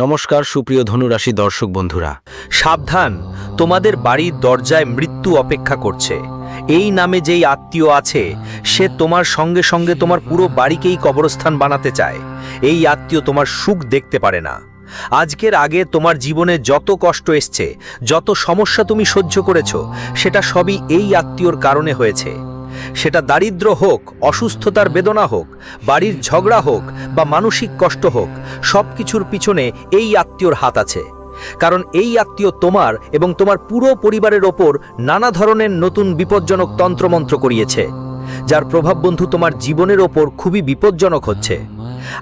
নমস্কার সুপ্রিয় ধনুরাশি দর্শক বন্ধুরা, সাবধান, তোমাদের বাড়ির দরজায় মৃত্যু অপেক্ষা করছে। এই নামে যেই আত্মীয় আছে সে তোমার সঙ্গে সঙ্গে তোমার পুরো বাড়িকেই কবরস্থান বানাতে চায়। এই আত্মীয় তোমার সুখ দেখতে পারে না। আজকের আগে তোমার জীবনে যত কষ্ট এসছে, যত সমস্যা তুমি সহ্য করেছো, সেটা সবই এই আত্মীয়র কারণে হয়েছে। সেটা দারিদ্র্য হোক, অসুস্থতার বেদনা হোক, বাড়ির ঝগড়া হোক বা মানসিক কষ্ট হোক, সব কিছুর পিছনে এই আত্মীয়র হাত আছে। কারণ এই আত্মীয় তোমার এবং তোমার পুরো পরিবারের ওপর নানা ধরনের নতুন বিপজ্জনক তন্ত্রমন্ত্র করিয়েছে, যার প্রভাব বন্ধু তোমার জীবনের ওপর খুবই বিপজ্জনক হচ্ছে।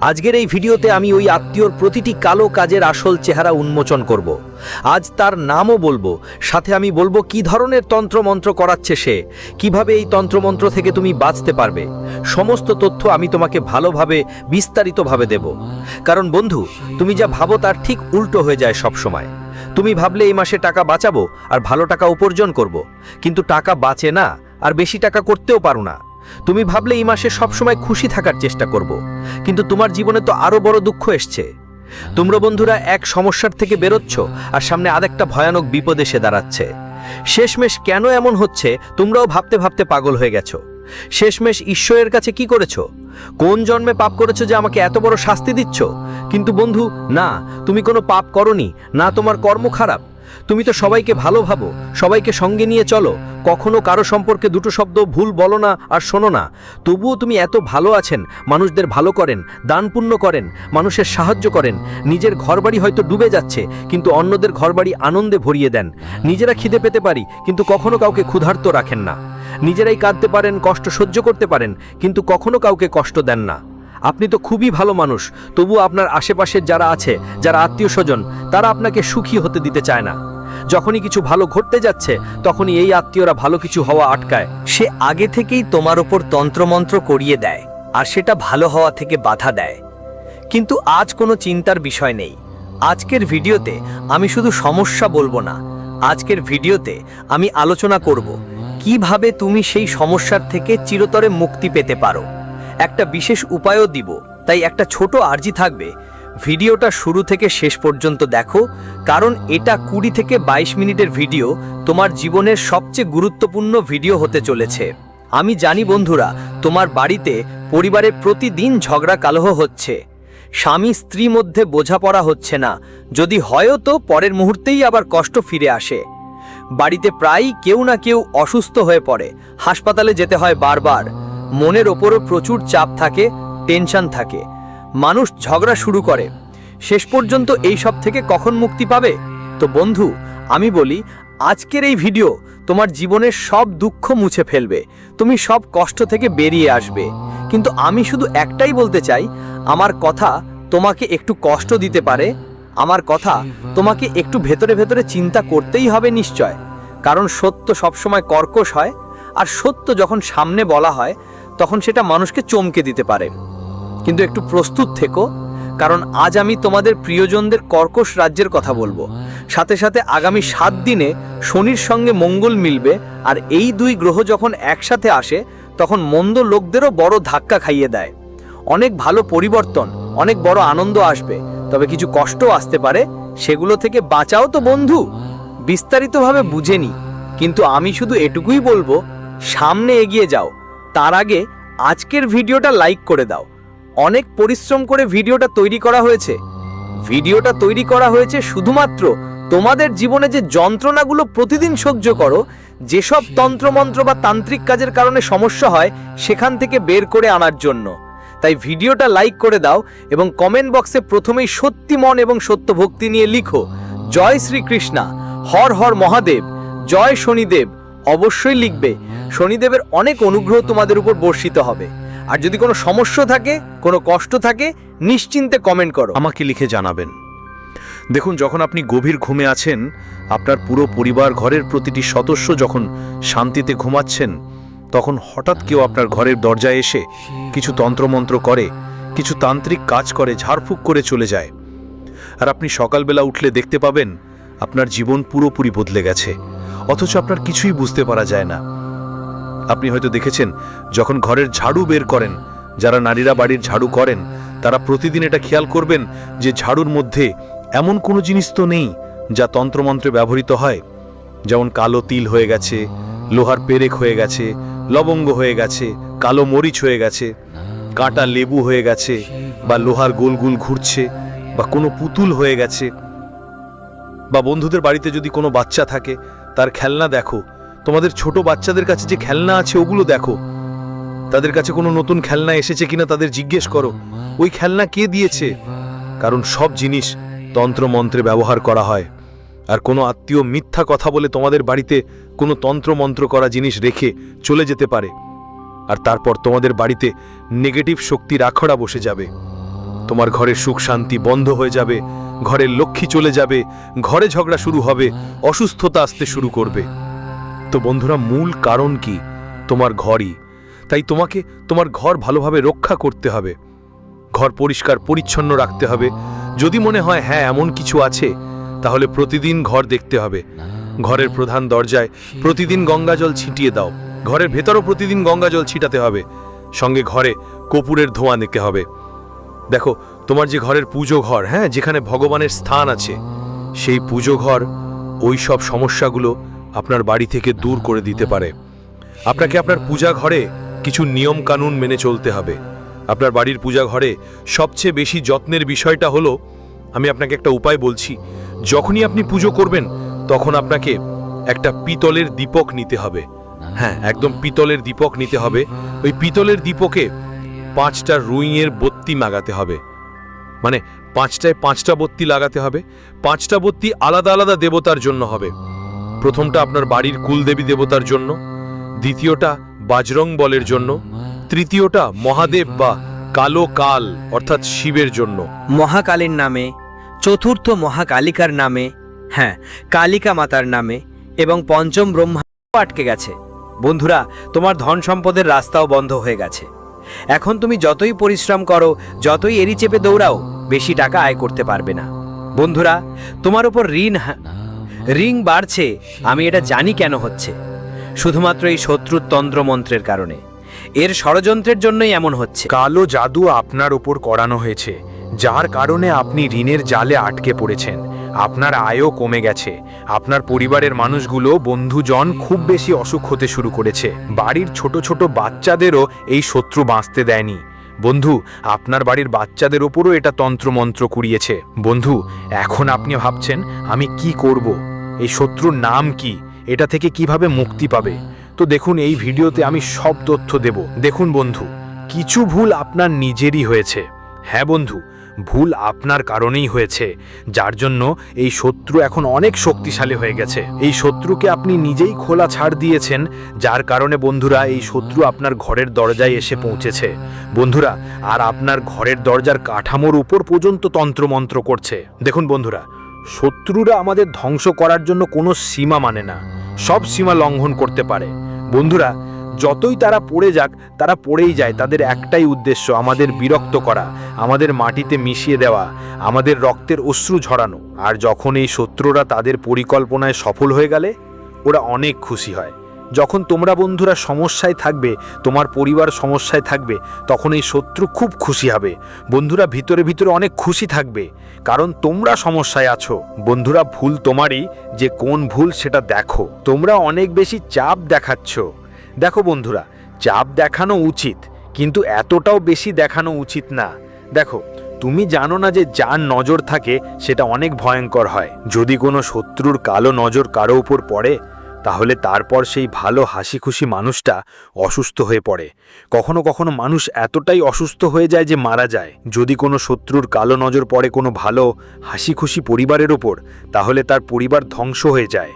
আজকের এই ভিডিওতে আমি ওই আত্মীয়র প্রতিটি কালো কাজের আসল চেহারা উন্মোচন করব। আজ তার নামও বলবো, সাথে আমি বলবো কি ধরনের তন্ত্রমন্ত্র করাচ্ছে সে, কিভাবে এই তন্ত্রমন্ত্র থেকে তুমি বাঁচতে পারবে। সমস্ত তথ্য আমি তোমাকে ভালোভাবে বিস্তারিতভাবে দেব। কারণ বন্ধু, তুমি যা ভাবো তার ঠিক উল্টো হয়ে যায় সব সময়। তুমি ভাবলে এই মাসে টাকা বাঁচাবো আর ভালো টাকা উপার্জন করব, কিন্তু টাকা বাঁচে না আর বেশি টাকা করতেও পারো না। তুমি ভাবলে এই মাসে সবসময় খুশি থাকার চেষ্টা করব, কিন্তু তোমার জীবনে তো আরো বড় দুঃখ এসছে। তোমরা বন্ধুরা এক সমস্যার থেকে বেরোচ্ছ আর সামনে আরেকটা ভয়ানক বিপদ এসে দাঁড়াচ্ছে। শেষমেশ কেন এমন হচ্ছে তোমরাও ভাবতে ভাবতে পাগল হয়ে গেছো। শেষমেশ ঈশ্বরের কাছে কি করেছো? কোন জন্মে পাপ করেছো যে আমাকে এত বড় শাস্তি দিচ্ছ? কিন্তু বন্ধু না, তুমি কোনো পাপ করনি, না তোমার কর্ম খারাপ। তুমি তো সবাইকে ভালো ভাবো, সবাইকে সঙ্গে নিয়ে চলো, কখনো কারো সম্পর্কে দুটো শব্দ ভুল বলো না আর শোনো না। তবুও তুমি এত ভালো আছেন, মানুষদের ভালো করেন, দান পুণ্য করেন, মানুষের সাহায্য করেন। নিজের ঘরবাড়ি হয়তো ডুবে যাচ্ছে, কিন্তু অন্যদের ঘরবাড়ি আনন্দে ভরিয়ে দেন। নিজেরা খিদে পেতে পারি, কিন্তু কখনো কাউকে ক্ষুধার্ত রাখেন না। নিজেরাই কাঁদতে পারেন, কষ্ট সহ্য করতে পারেন, কিন্তু কখনো কাউকে কষ্ট দেন না। আপনি তো খুবই ভালো মানুষ, তবু আপনার আশেপাশের যারা আছে, যারা আত্মীয় স্বজন, তারা আপনাকে সুখী হতে দিতে চায় না। যখনই কিছু ভালো ঘটতে যাচ্ছে, তখনই এই আত্মীয়রা ভালো কিছু হওয়া আটকায়। সে আগে থেকেই তোমার ওপর তন্ত্রমন্ত্র করিয়ে দেয় আর সেটা ভালো হওয়া থেকে বাধা দেয়। কিন্তু আজ কোনো চিন্তার বিষয় নেই। আজকের ভিডিওতে আমি শুধু সমস্যা বলবো না, আজকের ভিডিওতে আমি আলোচনা করব কিভাবে তুমি সেই সমস্যার থেকে চিরতরে মুক্তি পেতে পারো। একটা বিশেষ উপায়ও দিব, তাই একটা ছোট আর্জি থাকবে, ভিডিওটা শুরু থেকে শেষ পর্যন্ত দেখো, কারণ এটা 20 থেকে 22 মিনিটের ভিডিও, তোমার জীবনের সবচেয়ে গুরুত্বপূর্ণ ভিডিও হতে চলেছে। আমি জানি বন্ধুরা, তোমার বাড়িতে পরিবারে প্রতিদিন ঝগড়া কালহ হচ্ছে, স্বামী স্ত্রী মধ্যে বোঝাপড়া হচ্ছে না, যদি হয়ও তো পরের মুহূর্তেই আবার কষ্ট ফিরে আসে। বাড়িতে প্রায়ই কেউ না কেউ অসুস্থ হয়ে পড়ে, হাসপাতালে যেতে হয় বারবার, মনের ওপরও প্রচুর চাপ থাকে, টেনশন থাকে, মানুষ ঝগড়া শুরু করে। শেষ পর্যন্ত এই সব থেকে কখন মুক্তি পাবে? তো বন্ধু, আমি বলি, আজকের এই ভিডিও তোমার জীবনের সব দুঃখ মুছে ফেলবে, তুমি সব কষ্ট থেকে বেরিয়ে আসবে। কিন্তু আমি শুধু একটাই বলতে চাই, আমার কথা তোমাকে একটু কষ্ট দিতে পারে, আমার কথা তোমাকে একটু ভেতরে ভেতরে চিন্তা করতেই হবে নিশ্চয়। কারণ সত্য সবসময় কর্কশ হয়, আর সত্য যখন সামনে বলা হয় তখন সেটা মানুষকে চমকে দিতে পারে। কিন্তু একটু প্রস্তুত থেকো, কারণ আজ আমি তোমাদের প্রিয়জনদের কর্কশ রাজ্যের কথা বলবো। সাথে সাথে আগামী 7 দিনে শনির সঙ্গে মঙ্গল মিলবে, আর এই দুই গ্রহ যখন একসাথে আসে তখন মন্দ লোকদেরও বড় ধাক্কা খাইয়ে দেয়। অনেক ভালো পরিবর্তন, অনেক বড় আনন্দ আসবে, তবে কিছু কষ্টও আসতে পারে, সেগুলো থেকে বাঁচাও তো বন্ধু। বিস্তারিতভাবে বুঝে নি, কিন্তু আমি শুধু এটুকুই বলবো, সামনে এগিয়ে যাও। তার আগে আজকের ভিডিওটা লাইক করে দাও। অনেক পরিশ্রম করে ভিডিওটা তৈরি করা হয়েছে শুধুমাত্র তোমাদের জীবনে যে যন্ত্রণাগুলো প্রতিদিন সহ্য করো, যেসব তন্ত্রমন্ত্র বা তান্ত্রিক কাজের কারণে সমস্যা হয়, সেখান থেকে বের করে আনার জন্য। তাই ভিডিওটা লাইক করে দাও এবং কমেন্ট বক্সে প্রথমেই সত্যি মন এবং সত্য ভক্তি নিয়ে লিখো, জয় শ্রীকৃষ্ণা, হর হর মহাদেব, জয় শনিদেব। অবশ্যই লিখবে, শনিদেবের অনেক অনুগ্রহ তোমাদের উপর বর্ষিত হবে। আর যদি কোনো সমস্যা থাকে, কোনো কষ্ট থাকে, নিশ্চিন্তে কমেন্ট করো, আমাকে লিখে জানাবেন। দেখুন, যখন আপনি গভীর ঘুমে আছেন, আপনার পুরো পরিবার, ঘরের প্রতিটি সদস্য যখন শান্তিতে ঘুমাচ্ছেন, তখন হঠাৎ কেউ আপনার ঘরের দরজায় এসে কিছু তন্ত্রমন্ত্র করে, কিছু তান্ত্রিক কাজ করে, ঝাড়ফুঁক করে চলে যায়। আর আপনি সকালবেলা উঠলে দেখতে পাবেন আপনার জীবন পুরোপুরি বদলে গেছে, অথচ আপনার কিছুই বুঝতে পারা যায় না। আপনি হয়তো দেখেছেন, যখন ঘরের ঝাড়ু বের করেন, যারা নারীরা বাড়ির ঝাড়ু করেন, তারা প্রতিদিন এটা খেয়াল করবেন যে ঝাড়ুর মধ্যে এমন কোনো জিনিস তো নেই যা তন্ত্রমন্ত্রে ব্যবহৃত হয়, যেমন কালো তিল হয়ে গেছে, লোহার পেরেক হয়ে গেছে, লবঙ্গ হয়ে গেছে, কালো মরিচ হয়ে গেছে, কাঁটা লেবু হয়ে গেছে, বা লোহার গোল গোল ঘুরছে, বা কোনো পুতুল হয়ে গেছে। বা বন্ধুদের বাড়িতে যদি কোনো বাচ্চা থাকে, তার খেলনা দেখো। তোমাদের ছোট বাচ্চাদের কাছে যে খেলনা আছে ওগুলো দেখো। তাদের কাছে কোনো নতুন খেলনা এসেছে কিনা তাদের জিজ্ঞেস করো, ওই খেলনা কে দিয়েছে। কারণ সব জিনিস তন্ত্রমন্ত্রে ব্যবহার করা হয়। আর কোনো আত্মীয় মিথ্যা কথা বলে তোমাদের বাড়িতে কোনো তন্ত্রমন্ত্র করা জিনিস রেখে চলে যেতে পারে, আর তারপর তোমাদের বাড়িতে নেগেটিভ শক্তির আখড়া বসে যাবে। তোমার ঘরের সুখ শান্তি বন্ধ হয়ে যাবে, ঘরের লক্ষ্মী চলে যাবে, ঘরে ঝগড়া শুরু হবে, অসুস্থতা আসতে শুরু করবে। তো বন্ধুরা, মূল কারণ কি? তোমার ঘরই। তাই তোমাকে তোমার ঘর ভালোভাবে রক্ষা করতে হবে, ঘর পরিষ্কার পরিচ্ছন্ন রাখতে হবে। যদি মনে হয় হ্যাঁ এমন কিছু আছে, তাহলে প্রতিদিন ঘর দেখতে হবে। ঘরের প্রধান দরজায় প্রতিদিন গঙ্গাজল ছিটিয়ে দাও, ঘরের ভেতরও প্রতিদিন গঙ্গাজল ছিটাতে হবে, সঙ্গে ঘরে কর্পূরের ধোঁয়া নিতে হবে। দেখো, তোমার যে ঘরের পুজো ঘর, হ্যাঁ, যেখানে ভগবানের স্থান আছে, সেই পুজো ঘর ওই সব সমস্যাগুলো আপনার বাড়ি থেকে দূর করে দিতে পারে। আপনাকে আপনার পূজা ঘরে কিছু নিয়ম কানুন মেনে চলতে হবে। আপনার বাড়ির পূজা ঘরে সবচেয়ে বেশি যত্নের বিষয়টা হলো, আমি আপনাকে একটা উপায় বলছি। যখনই আপনি পুজো করবেন, তখন আপনাকে একটা পিতলের দীপক নিতে হবে। হ্যাঁ, একদম পিতলের দীপক নিতে হবে। ওই পিতলের দীপকে 5টা রুইয়ের বত্তি লাগাতে হবে, মানে 5টায় 5টা বত্তি লাগাতে হবে। 5টা বত্তি আলাদা আলাদা দেবতার জন্য হবে। প্রথমটা আপনার বাড়ির কুলদেবী দেবতার জন্য, দ্বিতীয়টা বাজরং বলের জন্য, তৃতীয়টা মহাদেব বা কালো কাল অর্থাৎ শিবের জন্য। মহাকালীর নামে, চতুর্থ মহাকালিকার নামে, হ্যাঁ, কালিকা মাতার নামে, এবং পঞ্চম ব্রহ্মা আটকে গেছে। বন্ধুরা, তোমার ধন সম্পদের রাস্তাও বন্ধ হয়ে গেছে। এখন তুমি যতই পরিশ্রম করো, যতই এড়ি চেপে দৌড়াও, বেশি টাকা আয় করতে পারবে না। বন্ধুরা, তোমার উপর ঋণ বাড়ছে। আমি এটা জানি কেন হচ্ছে। শুধুমাত্র এই শত্রুর তন্ত্রমন্ত্রের কারণে, এর ষড়যন্ত্রের জন্যই এমন হচ্ছে। কালো জাদু আপনার উপর করানো হয়েছে, যার কারণে আপনি ঋণের জালে আটকে পড়েছেন। আপনার আয়ও কমে গেছে। আপনার পরিবারের মানুষগুলো, বন্ধুজন খুব বেশি অসুখ হতে শুরু করেছে। বাড়ির ছোট ছোট বাচ্চাদেরও এই শত্রু বাঁচতে দেয়নি। বন্ধু, আপনার বাড়ির বাচ্চাদের ওপরও এটা তন্ত্রমন্ত্র কুড়িয়েছে। বন্ধু, এখন আপনি ভাবছেন আমি কি করব, এই শত্রুর নাম কি, এটা থেকে কিভাবে মুক্তি পাবে। তো দেখুন, এই ভিডিওতে আমি সব তথ্য দেব। দেখুন বন্ধু, কিছু ভুল আপনার নিজেরই হয়েছে। হ্যাঁ বন্ধু, ভুল আপনার কারণেই হয়েছে, যার জন্য এই শত্রু এখন অনেক শক্তিশালী হয়ে গেছে। এই শত্রুকে আপনি নিজেই খোলা ছাড় দিয়েছেন, যার কারণে বন্ধুরা এই শত্রু আপনার ঘরের দরজায় এসে পৌঁছেছে। বন্ধুরা, আর আপনার ঘরের দরজার কাঠামোর উপর পর্যন্ত তন্ত্রমন্ত্র করছে। দেখুন বন্ধুরা, শত্রুরা আমাদের ধ্বংস করার জন্য কোনো সীমা মানে না, সব সীমা লঙ্ঘন করতে পারে। বন্ধুরা, যতই তারা পড়ে যাক, তারা পড়েই যায়। তাদের একটাই উদ্দেশ্য, আমাদের বিরক্ত করা, আমাদের মাটিতে মিশিয়ে দেওয়া, আমাদের রক্তের অশ্রু ঝরানো। আর যখন এই শত্রুরা তাদের পরিকল্পনায় সফল হয়ে গেলে, ওরা অনেক খুশি হয়। যখন তোমরা বন্ধুরা সমস্যায় থাকবে, তোমার পরিবার সমস্যায় থাকবে, তখন এই শত্রু খুব খুশি হবে। বন্ধুরা, ভিতরে ভিতরে অনেক খুশি থাকবে, কারণ তোমরা সমস্যায় আছো। বন্ধুরা, ভুল তোমারই, যে কোন ভুল সেটা দেখো। তোমরা অনেক বেশি চাপ দেখাচ্ছ। দেখো বন্ধুরা, চাপ দেখানো উচিত, কিন্তু এতটাও বেশি দেখানো উচিত না। দেখো, তুমি জানো না যে যার নজর থাকে সেটা অনেক ভয়ঙ্কর হয়। যদি কোনো শত্রুর কালো নজর কারো উপর পড়ে, তাহলে তারপর সেই ভালো হাসি খুশি মানুষটা অসুস্থ হয়ে পড়ে। কখনো কখনো মানুষ এতটাই অসুস্থ হয়ে যায় যে মারা যায়। যদি কোনো শত্রুর কালো নজর পড়ে কোনো ভালো হাসি খুশি পরিবারের ওপর, তাহলে তার পরিবার ধ্বংস হয়ে যায়।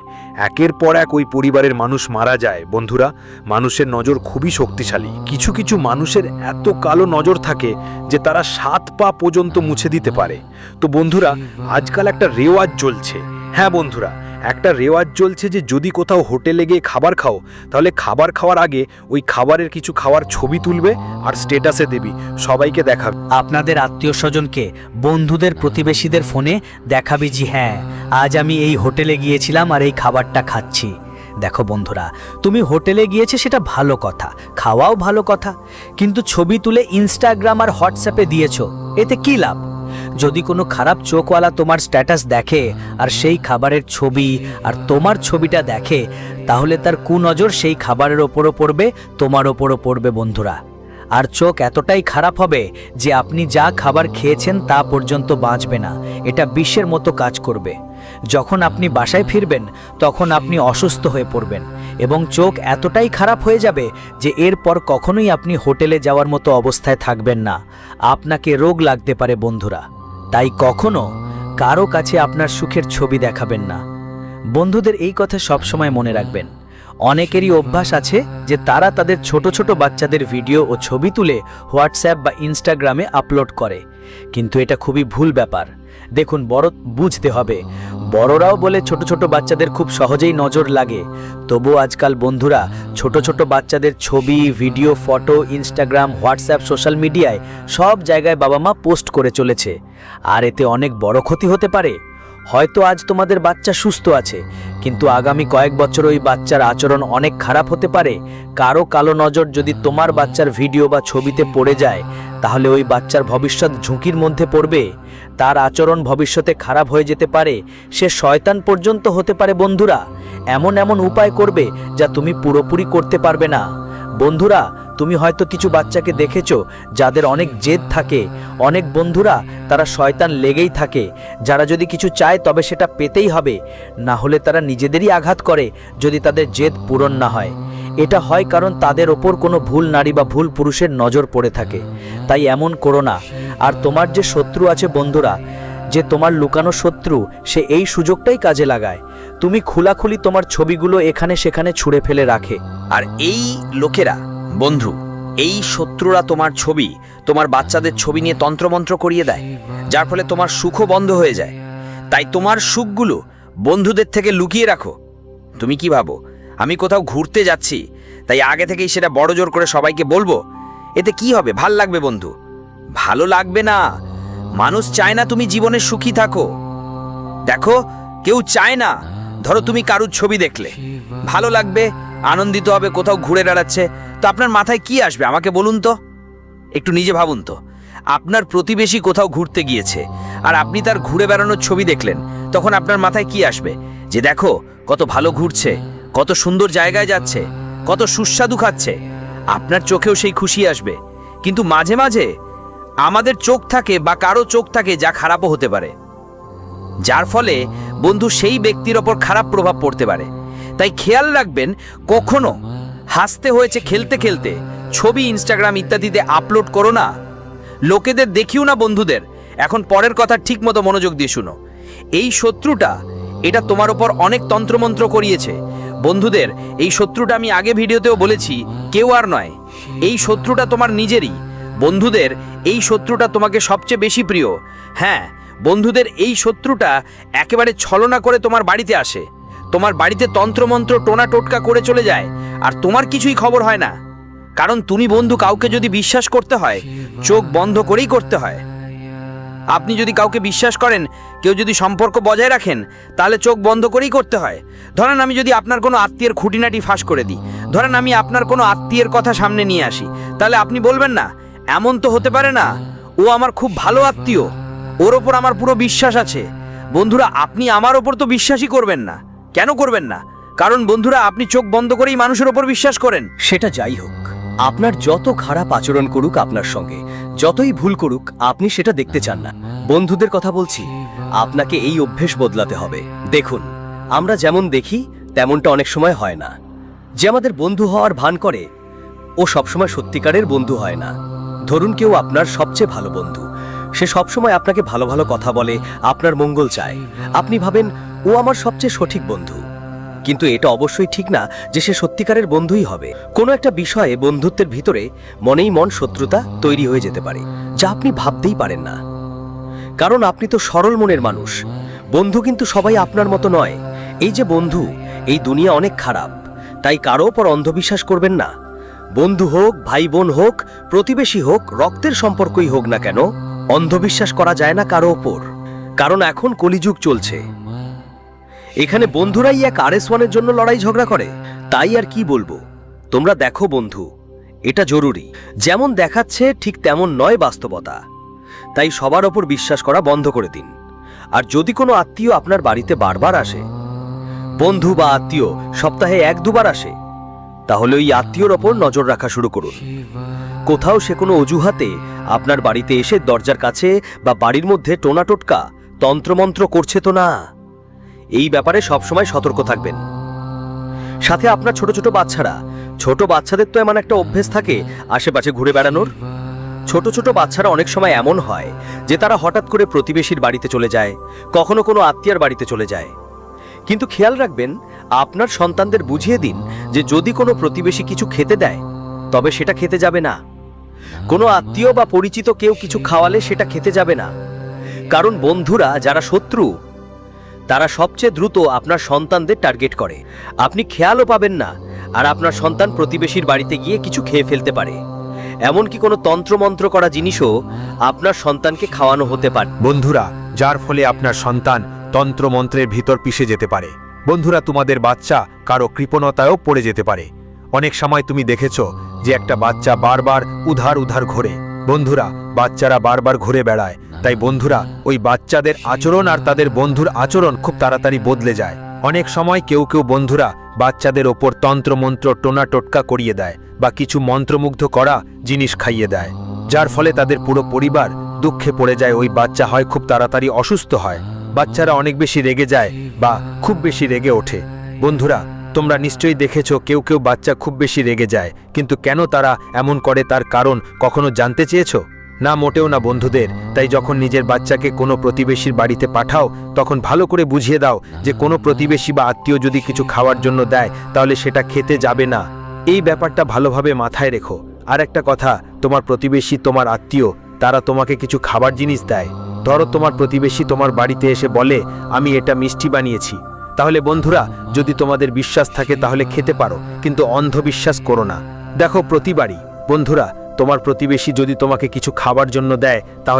একের পর এক ওই পরিবারের মানুষ মারা যায়। বন্ধুরা, মানুষের নজর খুবই শক্তিশালী। কিছু কিছু মানুষের এত কালো নজর থাকে যে তারা 7 পা পর্যন্ত মুছে দিতে পারে। তো বন্ধুরা, আজকাল একটা রেওয়াজ চলছে। হ্যাঁ বন্ধুরা, একটা রেওয়াজ চলছে যে যদি কোথাও হোটেলে গিয়ে খাবার খাও, তাহলে খাবার খাওয়ার আগে ওই খাবারের কিছু খাওয়ার ছবি তুলবে আর স্ট্যাটাসে দেবি, সবাইকে দেখাবে। আপনাদের আত্মীয় স্বজনকে, বন্ধুদের, প্রতিবেশীদের ফোনে দেখাবি যে হ্যাঁ, আজ আমি এই হোটেলে গিয়েছিলাম আর এই খাবারটা খাচ্ছি। দেখো বন্ধুরা, তুমি হোটেলে গিয়েছে সেটা ভালো কথা, খাওয়াও ভালো কথা, কিন্তু ছবি তুলে ইনস্টাগ্রাম আর হোয়াটসঅ্যাপে দিয়েছো, এতে কি লাভ? যদি কোনো খারাপ চোখওয়ালা তোমার স্ট্যাটাস দেখে আর সেই খাবারের ছবি আর তোমার ছবিটা দেখে, তাহলে তার কুনজর সেই খাবারের ওপরও পড়বে, তোমার ওপরও পড়বে বন্ধুরা। আর চোখ এতটাই খারাপ হবে যে আপনি যা খাবার খেয়েছেন তা পর্যন্ত বাঁচবে না। এটা বিষের মতো কাজ করবে। যখন আপনি বাসায় ফিরবেন তখন আপনি অসুস্থ হয়ে পড়বেন এবং চোখ এতটাই খারাপ হয়ে যাবে যে এরপর কখনোই আপনি হোটেলে যাওয়ার মতো অবস্থায় থাকবেন না। আপনাকে রোগ লাগতে পারে বন্ধুরা। তাই কখনো কারো কাছে আপনার সুখের ছবি দেখাবেন না। বন্ধুদের এই কথা সবসময় মনে রাখবেন। অনেকেরই অভ্যাস আছে যে তারা তাদের ছোট ছোট বাচ্চাদের ভিডিও ও ছবি তুলে হোয়াটসঅ্যাপ বা ইনস্টাগ্রামে আপলোড করে, কিন্তু এটা খুবই ভুল ব্যাপার। দেখুন, বুঝতে হবে, বড়রাও বলে ছোট ছোট বাচ্চাদের খুব সহজেই নজর লাগে। তবুও আজকাল বন্ধুরা ছোট ছোট বাচ্চাদের ছবি, video, photo Instagram, WhatsApp, social মিডিয়ায় সব জায়গায় বাবা মা পোস্ট করে চলেছে। আর এতে অনেক বড় ক্ষতি হতে পারে। হয়তো আজ তোমাদের বাচ্চা সুস্থ আছে, কিন্তু আগামী কয়েক বছর ওই বাচ্চার আচরণ অনেক খারাপ হতে পারে। কারো কালো নজর যদি তোমার বাচ্চার ভিডিও বা ছবিতে পড়ে যায়, তাহলে ওই বাচ্চার ভবিষ্যৎ ঝুঁকির মধ্যে পড়বে। তার আচরণ ভবিষ্যতে খারাপ হয়ে যেতে পারে, সে শয়তান পর্যন্ত হতে পারে। বন্ধুরা, এমন এমন উপায় করবে যা তুমি পুরোপুরি করতে পারবে না। বন্ধুরা, তুমি হয়তো কিছু বাচ্চাকে দেখেছো যাদের অনেক জেদ থাকে। অনেক বন্ধুরা তারা শয়তান লেগেই থাকে, যারা যদি কিছু চায় তবে সেটা পেতেই হবে, না হলে তারা নিজেদেরই আঘাত করে যদি তাদের জেদ পূরণ না হয়। এটা হয় কারণ তাদের ওপর কোনো ভুল নারী বা ভুল পুরুষের নজর পড়ে থাকে। তাই এমন করো না। আর তোমার যে শত্রু আছে বন্ধুরা, যে তোমার লুকানো শত্রু, সে এই সুযোগটাই কাজে লাগায়। তুমি খোলাখুলি তোমার ছবিগুলো এখানে সেখানে ছুঁড়ে ফেলে রাখে। আর এই লোকেরা বন্ধু, এই শত্রুরা তোমার ছবি, তোমার বাচ্চাদের ছবি নিয়ে তন্ত্রমন্ত্র করিয়ে দেয়, যার ফলে তোমার সুখও বন্ধ হয়ে যায়। তাই তোমার সুখগুলো বন্ধুদের থেকে লুকিয়ে রাখো। তুমি কি ভাবো আমি কোথাও ঘুরতে যাচ্ছি, তাই আগে থেকেই সেটা বড় জোর করে সবাইকে বলবো? এতে কি হবে? ভাল লাগবে বন্ধু? ভালো লাগবে না। মানুষ চায় না তুমি জীবনে সুখী থাকো। দেখো, কেউ চায় না। ধরো তুমি কারুর ছবি দেখলে, ভালো লাগবে, আনন্দিত হবে, কোথাও ঘুরে বেড়াচ্ছে, তো আপনার মাথায় কি আসবে আমাকে বলুন তো? একটু নিজে ভাবুন তো। আপনার প্রতিবেশী কোথাও ঘুরতে গিয়েছে আর আপনি তার ঘুরে বেড়ানোর ছবি দেখলেন, তখন আপনার মাথায় কি আসবে? যে দেখো কত ভালো ঘুরছে, কত সুন্দর জায়গায় যাচ্ছে, কত সুস্বাদু খাচ্ছে। আপনার চোখেও সেই খুশি আসবে। কিন্তু মাঝে মাঝে আমাদের চোখ থাকে বা কারো চোখ থাকে যা খারাপও হতে পারে, যার ফলে বন্ধু সেই ব্যক্তির ওপর খারাপ প্রভাব পড়তে পারে। তাই খেয়াল রাখবেন, কখনো হাসতে হয়েছে খেলতে খেলতে ছবি ইনস্টাগ্রাম ইত্যাদিতে আপলোড করো না। লোকেদের দেখিও না বন্ধুদের। এখন পরের কথা ঠিক মতো মনোযোগ দিয়ে শুনো। এই শত্রুটা, এটা তোমার ওপর অনেক তন্ত্রমন্ত্র করিয়েছে। বন্ধুদের, এই শত্রুটা আমি আগে ভিডিওতেও বলেছি, কেউ আর নয়, এই শত্রুটা তোমার নিজেরই। বন্ধুদের, এই শত্রুটা তোমাকে সবচেয়ে বেশি প্রিয়। হ্যাঁ বন্ধুদের, এই শত্রুটা একেবারে ছলনা করে তোমার বাড়িতে আসে, তোমার বাড়িতে তন্ত্রমন্ত্র টোনা টোটকা করে চলে যায়, আর তোমার কিছুই খবর হয় না। কারণ তুমি বন্ধু কাউকে যদি বিশ্বাস করতে হয়, চোখ বন্ধ করেই করতে হয়। আপনি যদি কাউকে বিশ্বাস করেন, কেউ যদি সম্পর্ক বজায় রাখেন, তাহলে চোখ বন্ধ করেই করতে হয়। ধরেন আমি যদি আপনার কোনো আত্মীয়ের খুঁটিনাটি ফাঁস করে দিই, ধরেন আমি আপনার কোনো আত্মীয়ের কথা সামনে নিয়ে আসি, তাহলে আপনি বলবেন না, এমন তো হতে পারে না, ও আমার খুব ভালো আত্মীয়, ওর ওপর আমার পুরো বিশ্বাস আছে। বন্ধুরা, আপনি আমার ওপর তো বিশ্বাসই করবেন না। কেন করবেন না? কারণ বন্ধুরা, আপনি চোখ বন্ধ করেই মানুষের ওপর বিশ্বাস করেন। সেটা যাই হোক, আপনার যত খারাপ আচরণ করুক আপনার সঙ্গে, যতই ভুল করুক, আপনি সেটা দেখতে চান না। বন্ধুদের কথা বলছি, আপনাকে এই অভ্যেস বদলাতে হবে। দেখুন, আমরা যেমন দেখি তেমনটা অনেক সময় হয় না। যে আমাদের বন্ধু হওয়ার ভান করে, ও সবসময় সত্যিকারের বন্ধু হয় না। ধরুন কেউ আপনার সবচেয়ে ভালো বন্ধু, সে সবসময় আপনাকে ভালো ভালো কথা বলে, আপনার মঙ্গল চায়। আপনি ভাবেন ও আমার সবচেয়ে সঠিক বন্ধু, কিন্তু এটা অবশ্যই ঠিক না যে সে সত্যিকারের বন্ধুই হবে। কোনো একটা বিষয়ে বন্ধুত্বের ভিতরে মনেই মন শত্রুতা তৈরি হয়ে যেতে পারে, যা আপনি ভাবতেই পারেন না। কারণ আপনি তো সরল মনের মানুষ। বন্ধু কিন্তু সবাই আপনার মতো নয়। এই যে বন্ধু, এই দুনিয়া অনেক খারাপ, তাই কারো ওপর অন্ধবিশ্বাস করবেন না। বন্ধু হোক, ভাই বোন হোক, প্রতিবেশী হোক, রক্তের সম্পর্কই হোক না কেন, অন্ধবিশ্বাস করা যায় না কারো ওপর। কারণ এখন কলিযুগ চলছে, এখানে বন্ধুরাই এক RS1-এর জন্য লড়াই ঝগড়া করে। তাই আর কি বলবো, তোমরা দেখো বন্ধু, এটা জরুরি। যেমন দেখাচ্ছে ঠিক তেমন নয় বাস্তবতা। তাই সবার ওপর বিশ্বাস করা বন্ধ করে দিন। আর যদি কোনো আত্মীয় আপনার বাড়িতে বারবার আসে, বন্ধু বা আত্মীয় সপ্তাহে 1-2 বার আসে, তাহলে ওই আত্মীয়র ওপর নজর রাখা শুরু করুন। কোথাও সে কোনো অজুহাতে আপনার বাড়িতে এসে দরজার কাছে বা বাড়ির মধ্যে টোনাটোটকা তন্ত্রমন্ত্র করছে তো না। এই ব্যাপারে সবসময় সতর্ক থাকবেন। সাথে আপনার ছোট ছোট বাচ্চাদের তো এমন একটা অভ্যেস থাকে আশেপাশে ঘুরে বেড়ানোর। ছোট ছোট বাচ্চারা অনেক সময় এমন হয় যে তারা হঠাৎ করে প্রতিবেশীর বাড়িতে চলে যায়, কখনো কোনো আত্মীয়ার বাড়িতে চলে যায়। কিন্তু খেয়াল রাখবেন, আপনার সন্তানদের বুঝিয়ে দিন যে যদি কোনো প্রতিবেশী কিছু খেতে দেয় তবে সেটা খেতে যাবে না। কোনো আত্মীয় বা পরিচিত কেউ কিছু খাওয়ালে সেটা খেতে যাবে না। কারণ বন্ধুরা যারা শত্রু, তারা সবচেয়ে দ্রুত আপনার সন্তানদের টার্গেট করে। আপনি খেয়ালও পাবেন না, আর আপনার সন্তান প্রতিবেশীর বাড়িতে গিয়ে কিছু খেয়ে ফেলতে পারে। এমনকি কোনো তন্ত্রমন্ত্র করা জিনিসও আপনার সন্তানকে খাওয়ানো হতে পারে। বন্ধুরা, যার ফলে আপনার সন্তান তন্ত্রমন্ত্রের ভিতর পিষে যেতে পারে। বন্ধুরা, তোমাদের বাচ্চা কারো কৃপণতায়ও পড়ে যেতে পারে। অনেক সময় তুমি দেখেছ যে একটা বাচ্চা বারবার উধার ঘোরে। বন্ধুরা, বাচ্চারা বারবার ঘুরে বেড়ায়, তাই বন্ধুরা ওই বাচ্চাদের আচরণ আর তাদের বন্ধুর আচরণ খুব তাড়াতাড়ি বদলে যায়। অনেক সময় কেউ বন্ধুরা বাচ্চাদের ওপর তন্ত্রমন্ত্র টোনা টোটকা করিয়ে দেয় বা কিছু মন্ত্রমুগ্ধ করা জিনিস খাইয়ে দেয়, যার ফলে তাদের পুরো পরিবার দুঃখে পড়ে যায়। ওই বাচ্চা হয় খুব তাড়াতাড়ি অসুস্থ হয়, বাচ্চারা অনেক বেশি রেগে যায় বা খুব বেশি রেগে ওঠে। বন্ধুরা, তোমরা নিশ্চয়ই দেখেছ কেউ বাচ্চা খুব বেশি রেগে যায়, কিন্তু কেন তারা এমন করে তার কারণ কখনো জানতে চেয়েছো? না, মোটেও না বন্ধুদের। তাই যখন নিজের বাচ্চাকে কোনো প্রতিবেশীর বাড়িতে পাঠাও, তখন ভালো করে বুঝিয়ে দাও যে কোনো প্রতিবেশী বা আত্মীয় যদি কিছু খাওয়ার জন্য দেয় তাহলে সেটা খেতে যাবে না। এই ব্যাপারটা ভালোভাবে মাথায় রেখো। আর একটা কথা, তোমার প্রতিবেশী, তোমার আত্মীয়, তারা তোমাকে কিছু খাবার জিনিস দেয়। ধরো তোমার প্রতিবেশী তোমার বাড়িতে এসে বলে, আমি এটা মিষ্টি বানিয়েছি, তাহলে বন্ধুরা যদি তোমাদের বিশ্বাস থাকে তাহলে খেতে পারো, কিন্তু অন্ধবিশ্বাস করো না। দেখো, প্রতিবারই বন্ধুরা তোমার প্রতিবেশী যদি তোমাকে কিছু খাবার জন্য দেয় তাহলে